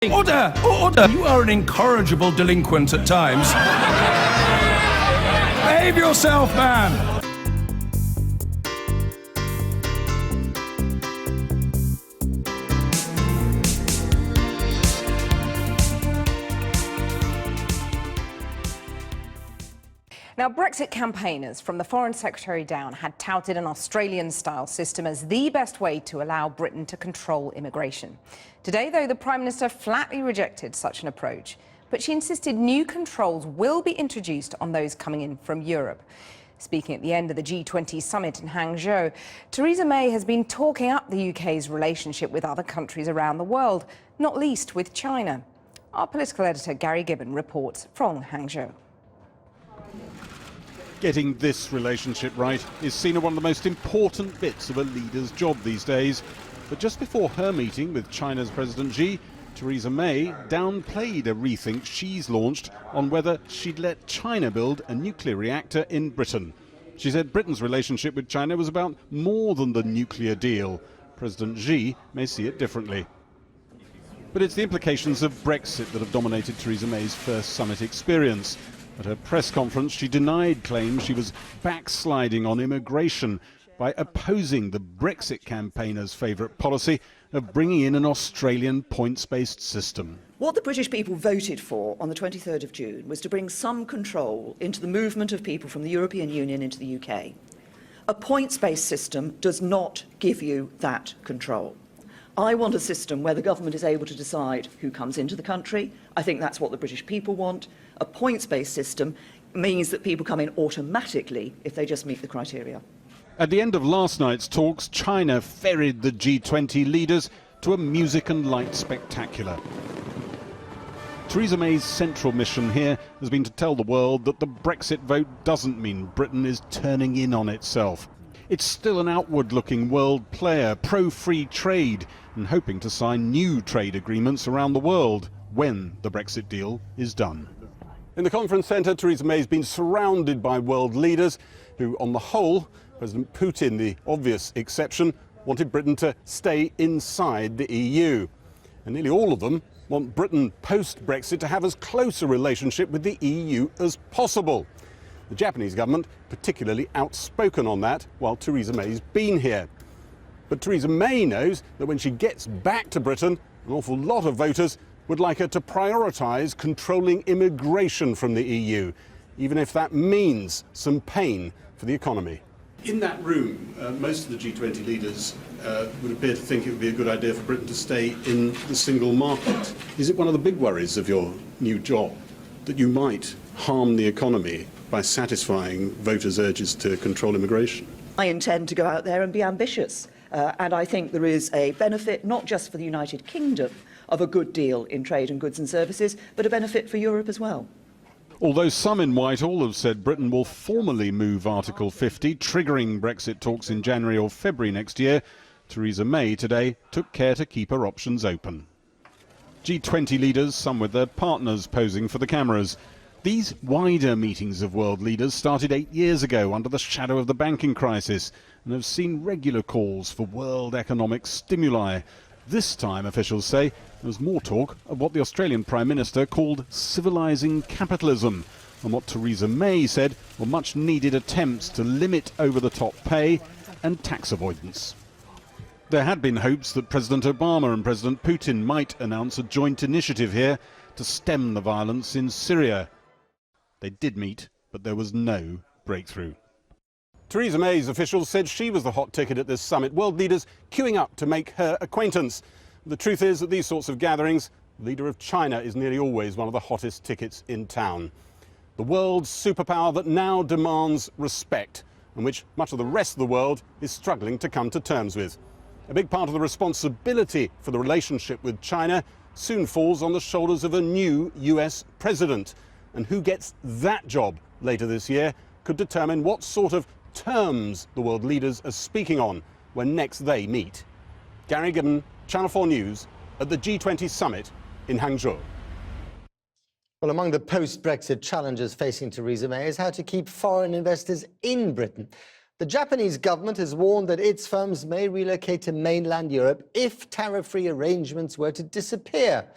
Order! Order! You are an incorrigible delinquent at times. Behave yourself, man! Now, Brexit campaigners, from the Foreign Secretary down, had touted an Australian-style system as the best way to allow Britain to control immigration. Today, though, the Prime Minister flatly rejected such an approach, but she insisted new controls will be introduced on those coming in from Europe. Speaking at the end of the G20 summit in Hangzhou, Theresa May has been talking up the UK's relationship with other countries around the world, not least with China. Our political editor, Gary Gibbon, reports from Hangzhou. Getting this relationship right is seen as one of the most important bits of a leader's job these days. But just before her meeting with China's President Xi, Theresa May downplayed a rethink she's launched on whether she'd let China build a nuclear reactor in Britain. She said Britain's relationship with China was about more than the nuclear deal. President Xi may see it differently. But it's the implications of Brexit that have dominated Theresa May's first summit experience. At her press conference, she denied claims she was backsliding on immigration by opposing the Brexit campaigners' favourite policy of bringing in an Australian points-based system. What the British people voted for on the 23rd of June was to bring some control into the movement of people from the European Union into the UK. A points-based system does not give you that control. I want a system where the government is able to decide who comes into the country. I think that's what the British people want. A points-based system means that people come in automatically if they just meet the criteria. At the end of last night's talks, China ferried the G20 leaders to a music and light spectacular. Theresa May's central mission here has been to tell the world that the Brexit vote doesn't mean Britain is turning in on itself. It's still an outward-looking world player, pro-free trade, and hoping to sign new trade agreements around the world when the Brexit deal is done. In the conference centre, Theresa May has been surrounded by world leaders who, on the whole, President Putin, the obvious exception, wanted Britain to stay inside the EU. And nearly all of them want Britain, post-Brexit, to have as close a relationship with the EU as possible. The Japanese government particularly outspoken on that while Theresa May's been here. But Theresa May knows that when she gets back to Britain, an awful lot of voters would like her to prioritise controlling immigration from the EU, even if that means some pain for the economy. In that room, most of the G20 leaders would appear to think it would be a good idea for Britain to stay in the single market. Is it one of the big worries of your new job that you might harm the economy by satisfying voters' urges to control immigration? I intend to go out there and be ambitious. And I think there is a benefit, not just for the United Kingdom, of a good deal in trade and goods and services, but a benefit for Europe as well. Although some in Whitehall have said Britain will formally move Article 50, triggering Brexit talks in January or February next year, Theresa May today took care to keep her options open. G20 leaders, some with their partners posing for the cameras. These wider meetings of world leaders started 8 years ago under the shadow of the banking crisis and have seen regular calls for world economic stimuli. This time, officials say, there was more talk of what the Australian Prime Minister called civilising capitalism, and what Theresa May said were much-needed attempts to limit over-the-top pay and tax avoidance. There had been hopes that President Obama and President Putin might announce a joint initiative here to stem the violence in Syria. They did meet, but there was no breakthrough. Theresa May's officials said she was the hot ticket at this summit, world leaders queuing up to make her acquaintance. The truth is that these sorts of gatherings, the leader of China is nearly always one of the hottest tickets in town. The world's superpower that now demands respect, and which much of the rest of the world is struggling to come to terms with. A big part of the responsibility for the relationship with China soon falls on the shoulders of a new US president. And who gets that job later this year could determine what sort of terms the world leaders are speaking on when next they meet. Gary Gibbon, Channel 4 News, at the G20 summit in Hangzhou. Well, among the post-Brexit challenges facing Theresa May is how to keep foreign investors in Britain. The Japanese government has warned that its firms may relocate to mainland Europe if tariff-free arrangements were to disappear.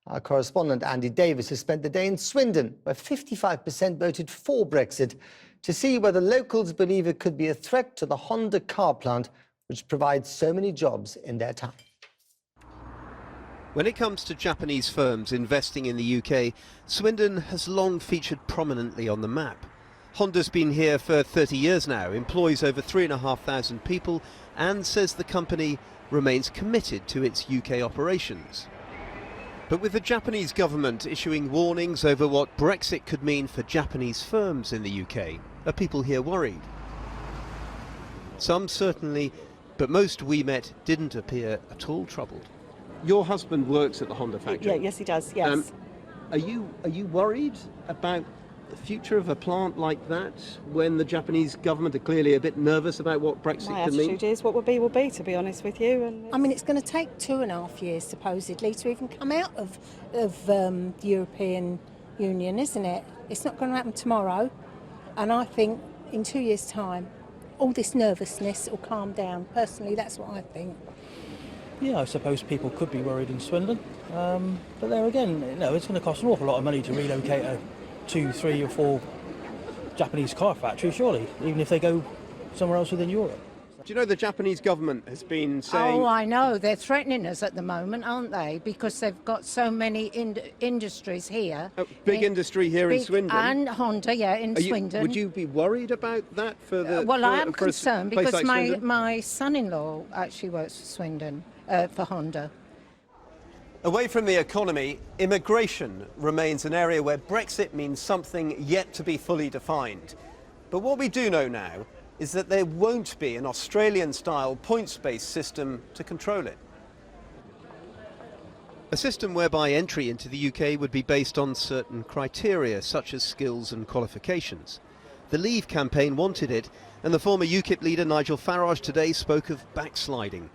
Our correspondent Andy Davis has spent the day in Swindon, where 55% voted for Brexit, to see whether locals believe it could be a threat to the Honda car plant, which provides so many jobs in their town. When it comes to Japanese firms investing in the UK, Swindon has long featured prominently on the map. Honda's been here for 30 years now, employs over 3,500 people, and says the company remains committed to its UK operations. But with the Japanese government issuing warnings over what Brexit could mean for Japanese firms in the UK, are people here worried? Some certainly, but most we met didn't appear at all troubled. Your husband works at the Honda factory. Yeah, yes, he does. Yes. Are you worried about the future of a plant like that when the Japanese government are clearly a bit nervous about what Brexit My could mean? attitude is what will be, to be honest with you. And I mean, it's going to take 2.5 years, supposedly, to even come out of the European Union, isn't it? It's not going to happen tomorrow. And I think in 2 years' time, all this nervousness will calm down. Personally, that's what I think. Yeah, I suppose people could be worried in Swindon. But there again, it's going to cost an awful lot of money to relocate a 2, 3 or 4 Japanese car factory, surely, even if they go somewhere else within Europe. Do you know the Japanese government has been saying... Oh, I know. They're threatening us at the moment, aren't they? Because they've got so many industries here. Big industry here in Swindon. And Honda, in Swindon. Would you be worried about that for the... Well, I am for a concerned place because like my son-in-law actually works for Swindon, for Honda. Away from the economy, immigration remains an area where Brexit means something yet to be fully defined. But what we do know now is that there won't be an Australian-style points-based system to control it. A system whereby entry into the UK would be based on certain criteria, such as skills and qualifications. The Leave campaign wanted it, and the former UKIP leader Nigel Farage today spoke of backsliding.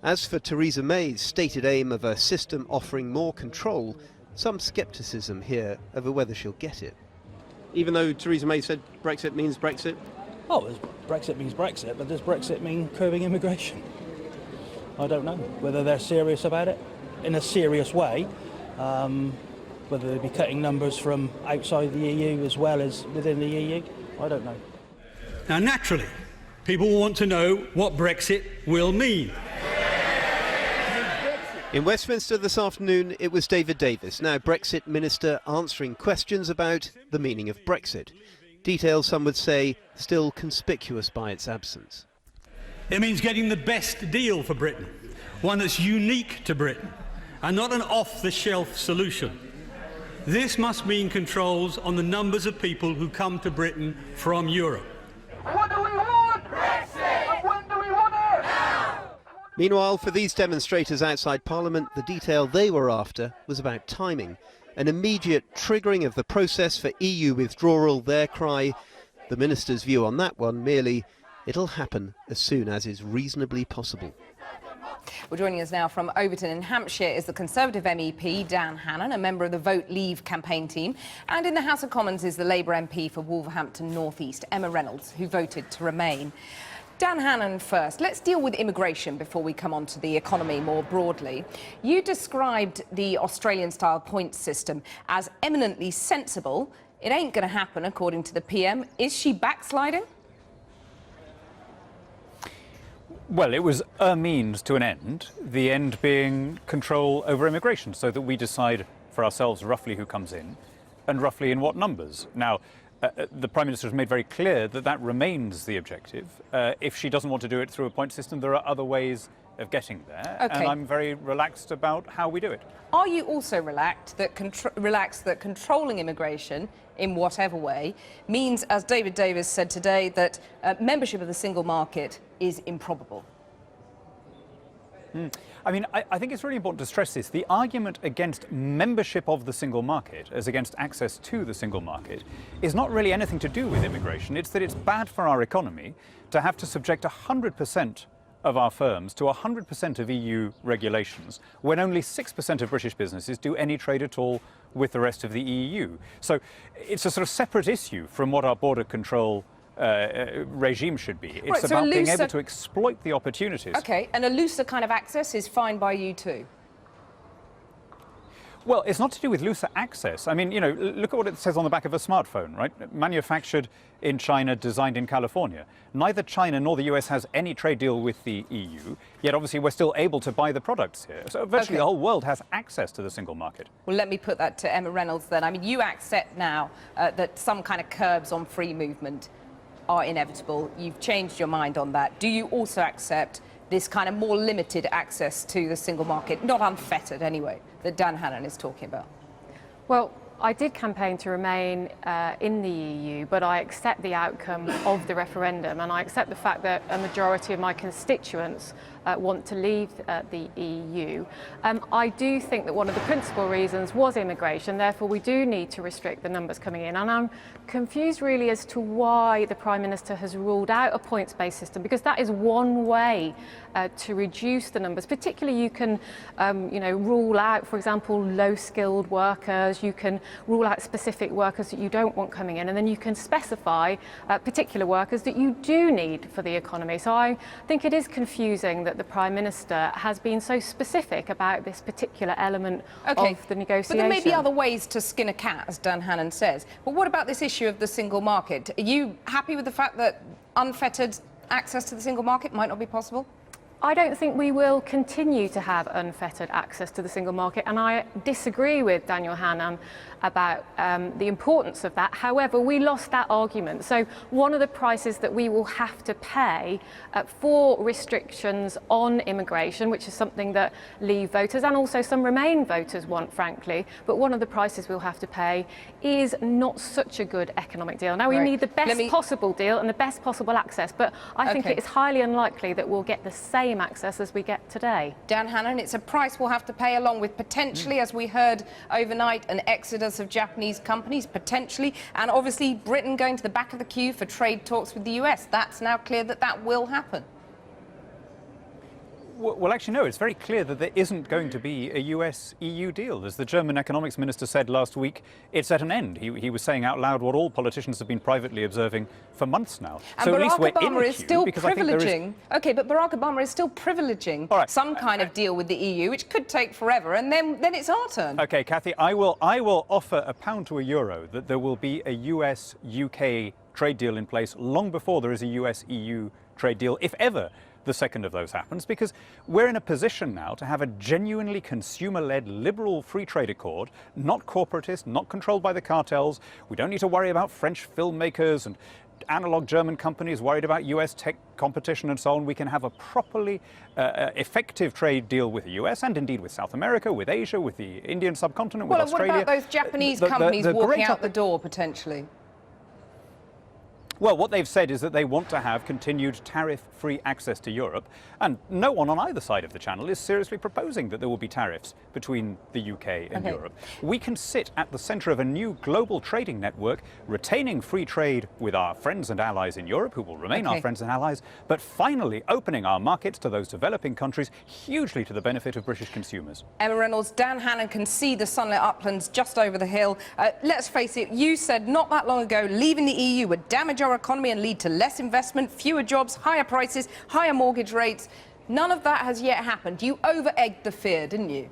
As for Theresa May's stated aim of a system offering more control, some scepticism here over whether she'll get it. Even though Theresa May said Brexit means Brexit? Oh, Brexit means Brexit, but does Brexit mean curbing immigration? I don't know whether they're serious about it in a serious way, whether they'll be cutting numbers from outside the EU as well as within the EU. I don't know. Now, naturally, people want to know what Brexit will mean. In Westminster this afternoon, it was David Davis, now Brexit Minister, answering questions about the meaning of Brexit. Details, some would say, still conspicuous by its absence. It means getting the best deal for Britain, one that's unique to Britain, and not an off-the-shelf solution. This must mean controls on the numbers of people who come to Britain from Europe. What do we want? Brexit! And when do we want it? Now! Meanwhile, for these demonstrators outside Parliament, the detail they were after was about timing. An immediate triggering of the process for EU withdrawal, their cry. The Minister's view on that one, merely, it'll happen as soon as is reasonably possible. Well, joining us now from Overton in Hampshire is the Conservative MEP Dan Hannan, a member of the Vote Leave campaign team. And in the House of Commons is the Labour MP for Wolverhampton North East, Emma Reynolds, who voted to remain. Dan Hannan first. Let's deal with immigration before we come on to the economy more broadly. You described the Australian-style points system as eminently sensible. It ain't going to happen, according to the PM. Is she backsliding? Well, it was a means to an end, the end being control over immigration, so that we decide for ourselves roughly who comes in and roughly in what numbers. Now, the Prime Minister has made very clear that that remains the objective. If she doesn't want to do it through a point system, there are other ways of getting there, and I'm very relaxed about how we do it. Are you also relaxed that controlling immigration in whatever way means, as David Davis said today, that membership of the single market is improbable? I mean, I think it's really important to stress this. The argument against membership of the single market, as against access to the single market, is not really anything to do with immigration. It's that it's bad for our economy to have to subject 100% of our firms to 100% of EU regulations, when only 6% of British businesses do any trade at all with the rest of the EU. So it's a sort of separate issue from what our border control regime should be. It's about being able to exploit the opportunities. OK, and a looser kind of access is fine by you too? Well, it's not to do with looser access. I mean, you know, look at what it says on the back of a smartphone, right? Manufactured in China, designed in California. Neither China nor the US has any trade deal with the EU, yet obviously we're still able to buy the products here. So virtually the whole world has access to the single market. Well, let me put that to Emma Reynolds then. I mean, you accept now that some kind of curbs on free movement are inevitable. You've changed your mind on that. Do you also accept this kind of more limited access to the single market, not unfettered anyway, that Dan Hannan is talking about? Well, I did campaign to remain in the EU, but I accept the outcome of the referendum, and I accept the fact that a majority of my constituents want to leave the EU. I do think that one of the principal reasons was immigration, therefore we do need to restrict the numbers coming in, and I'm confused really as to why the Prime Minister has ruled out a points-based system, because that is one way to reduce the numbers. Particularly you can you know, rule out, for example, low-skilled workers, you can rule out specific workers that you don't want coming in, and then you can specify particular workers that you do need for the economy. So I think it is confusing that the Prime Minister has been so specific about this particular element of the negotiation. But there may be other ways to skin a cat, as Dan Hannan says. But what about this issue of the single market? Are you happy with the fact that unfettered access to the single market might not be possible? I don't think we will continue to have unfettered access to the single market, and I disagree with Daniel Hannan about the importance of that. However, we lost that argument. So one of the prices that we will have to pay for restrictions on immigration, which is something that Leave voters and also some Remain voters want, frankly, but one of the prices we'll have to pay is not such a good economic deal. Now, we need the best possible deal and the best possible access, but I think it is highly unlikely that we'll get the same access as we get today. Dan Hannan, it's a price we'll have to pay, along with potentially, as we heard overnight, an exodus of Japanese companies, potentially, and obviously Britain going to the back of the queue for trade talks with the US. That's now clear that that will happen. Well, actually, no, it's very clear that there isn't going to be a US-EU deal. As the German economics minister said last week, it's at an end. He was saying out loud what all politicians have been privately observing for months now. And so Barack at least we're Obama in is still privileging. Okay, but Barack Obama is still privileging some kind of deal with the EU, which could take forever, and then it's our turn. Okay, Kathy, I will offer £1 to €1 that there will be a US-UK trade deal in place long before there is a US-EU trade deal, if ever the second of those happens, because we're in a position now to have a genuinely consumer-led liberal free trade accord, not corporatist, not controlled by the cartels. We don't need to worry about French filmmakers and analog German companies worried about US tech competition and so on. We can have a properly effective trade deal with the US and indeed with South America, with Asia, with the Indian subcontinent, with Australia. What about those Japanese companies walking out the door potentially? Well, what they've said is that they want to have continued tariff-free access to Europe, and no one on either side of the channel is seriously proposing that there will be tariffs between the UK and Europe. We can sit at the centre of a new global trading network, retaining free trade with our friends and allies in Europe, who will remain our friends and allies, but finally opening our markets to those developing countries, hugely to the benefit of British consumers. Emma Reynolds, Dan Hannan can see the sunlit uplands just over the hill. Let's face it, you said not that long ago leaving the EU would damage our economy and lead to less investment, fewer jobs, higher prices, higher mortgage rates. None of that has yet happened. You over-egged the fear, didn't you?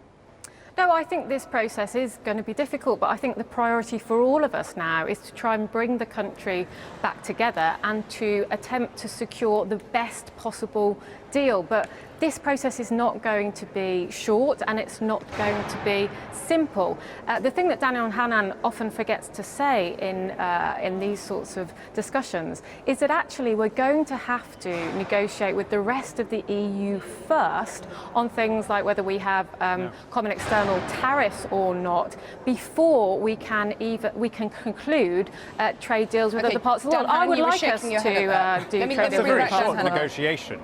No, I think this process is going to be difficult, but I think the priority for all of us now is to try and bring the country back together and to attempt to secure the best possible deal. But this process is not going to be short and it's not going to be simple. The thing that Daniel Hannan often forgets to say in these sorts of discussions is that actually we're going to have to negotiate with the rest of the EU first on things like whether we have common external tariffs or not before we can conclude trade deals with other parts of the world. I would like us to do trade deals. It's a very short negotiation.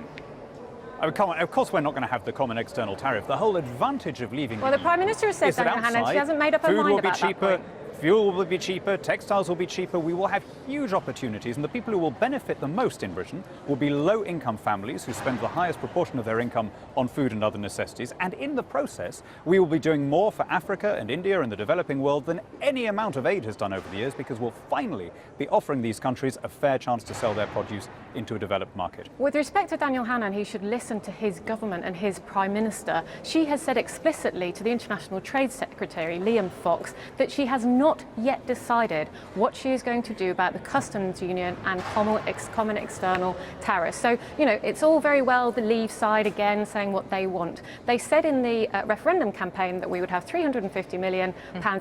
Of course we're not going to have the common external tariff. The whole advantage of leaving the Prime Minister has said, Daniel Hannan, she hasn't made up her mind about that point. fuel will be cheaper, textiles will be cheaper, we will have huge opportunities, and the people who will benefit the most in Britain will be low-income families who spend the highest proportion of their income on food and other necessities, and in the process we will be doing more for Africa and India and the developing world than any amount of aid has done over the years, because we'll finally be offering these countries a fair chance to sell their produce into a developed market. With respect to Daniel Hannan, he should listen to his government and his Prime Minister. She has said explicitly to the International Trade Secretary, Liam Fox, that she has not yet decided what she is going to do about the customs union and common external tariffs. So, you know, it's all very well the Leave side again saying what they want. They said in the referendum campaign that we would have £350 million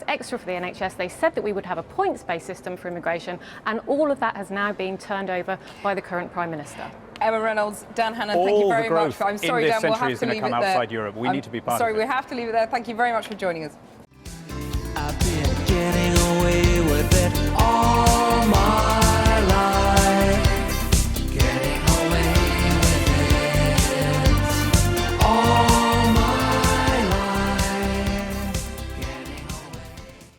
extra for the NHS. They said that we would have a points-based system for immigration, and all of that has now been turned over by the current Prime Minister. Emma Reynolds, Dan Hannan, thank you very much. I'm sorry, Dan, we'll have to leave it there. Outside Europe. We need to be part of it. Sorry, we have to leave it there. Thank you very much for joining us.